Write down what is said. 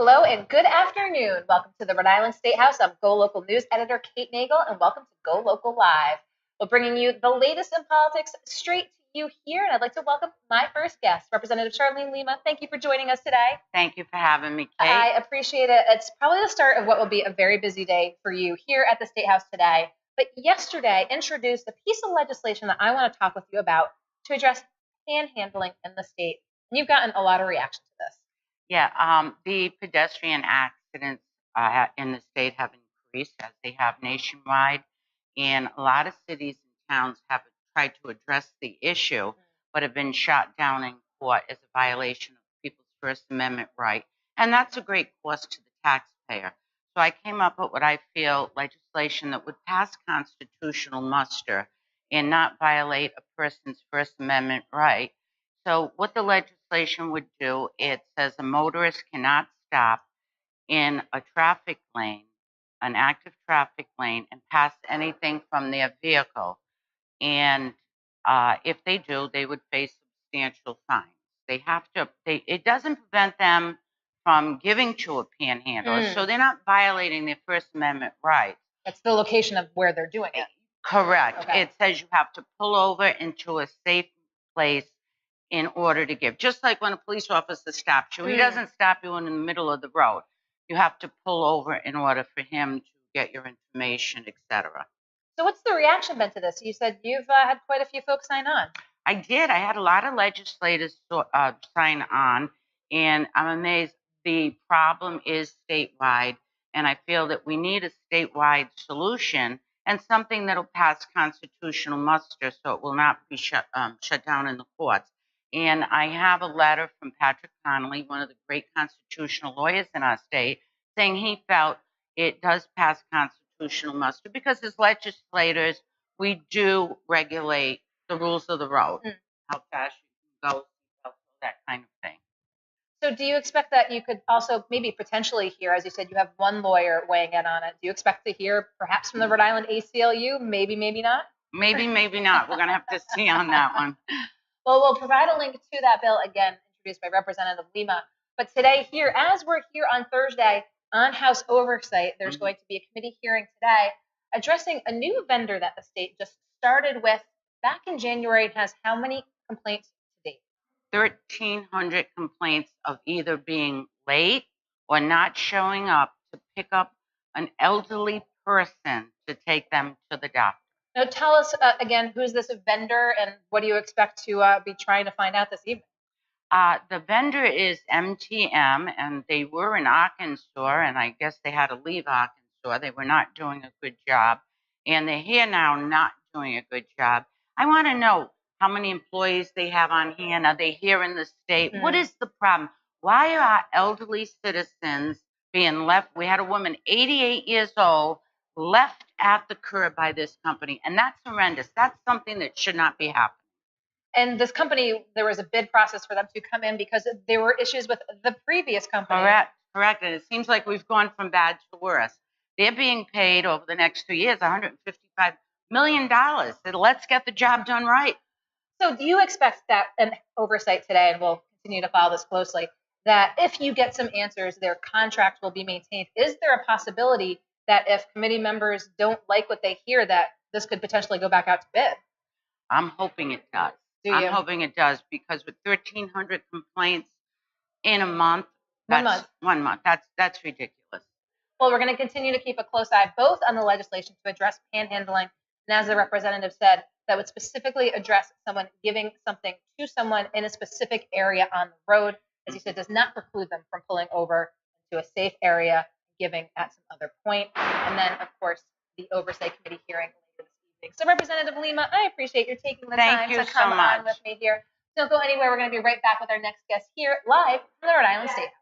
Hello and good afternoon. Welcome to the Rhode Island State House. I'm Go Local News Editor Kate Nagel, and welcome to Go Local Live. We're bringing you the latest in politics straight to you here, and I'd like to welcome my first guest, Representative Charlene Lima. Thank you for joining us today. Thank you for having me, Kate. I appreciate it. It's probably the start of what will be a very busy day for you here at the State House today. But yesterday introduced a piece of legislation that I want to talk with you about to address panhandling in the state. And you've gotten a lot of reaction to this. Yeah, the pedestrian accidents in the state have increased as they have nationwide, and a lot of cities and towns have tried to address the issue, but have been shot down in court as a violation of people's First Amendment right, and that's a great cost to the taxpayer. So I came up with what I feel legislation that would pass constitutional muster and not violate a person's First Amendment right. So what the legislation would do, it says a motorist cannot stop in a traffic lane, an active traffic lane, and pass anything from their vehicle. And if they do, they would face substantial fines. They have to, it doesn't prevent them from giving to a panhandler, so they're not violating their First Amendment rights. That's the location of where they're doing it. Correct. Okay. It says you have to pull over into a safe place in order to give. Just like when a police officer stops you, he doesn't stop you in the middle of the road. You have to pull over in order for him to get your information, etc. So what's the reaction been to this? You said you've had quite a few folks sign on. I did. I had a lot of legislators sign on, and I'm amazed. The problem is statewide, and I feel that we need a statewide solution and something that'll pass constitutional muster so it will not be shut down in the courts. And I have a letter from Patrick Connolly, one of the great constitutional lawyers in our state, saying he felt it does pass constitutional muster because as legislators, we do regulate the rules of the road, how fast you can go, that kind of thing. So do you expect that you could also maybe potentially hear, as you said, you have one lawyer weighing in on it. Do you expect to hear perhaps from the Rhode Island ACLU? Maybe, maybe not? Maybe, maybe not. We're going to have to see on that one. Well, we'll provide a link to that bill, again, introduced by Representative Lima. But today here, as we're here on Thursday on House Oversight, there's going to be a committee hearing today addressing a new vendor that the state just started with back in January. It has how many complaints to date? 1,300 complaints of either being late or not showing up to pick up an elderly person to take them to the doctor. Now, tell us again, who's this vendor and what do you expect to be trying to find out this evening? The vendor is MTM, and they were in Arkansas, and I guess they had to leave Arkansas. They were not doing a good job, and they're here now not doing a good job. I want to know how many employees they have on hand. Are they here in the state? What is the problem? Why are elderly citizens being left? We had a woman, 88 years old, left at the curb by this company, and that's horrendous. That's something that should not be happening. And this company, there was a bid process for them to come in because there were issues with the previous company. Correct. And it seems like we've gone from bad to worse. They're being paid over the next 2 years $155 million. So let's get the job done right. So do you expect that an oversight today, and we'll continue to follow this closely, that if you get some answers, their contract will be maintained? Is there a possibility that if committee members don't like what they hear, that this could potentially go back out to bid? I'm hoping it does. I'm hoping it does, because with 1,300 complaints in a month, that's 1 month. That's ridiculous. Well, we're going to continue to keep a close eye both on the legislation to address panhandling, and as the representative said, that would specifically address someone giving something to someone in a specific area on the road. As you said, does not preclude them from pulling over to a safe area, giving at some other point. And then, of course, the Oversight Committee hearing later this evening. So, Representative Lima, I appreciate you taking the time to come on with me here. Don't go anywhere. We're going to be right back with our next guest here live from the Rhode Island State House.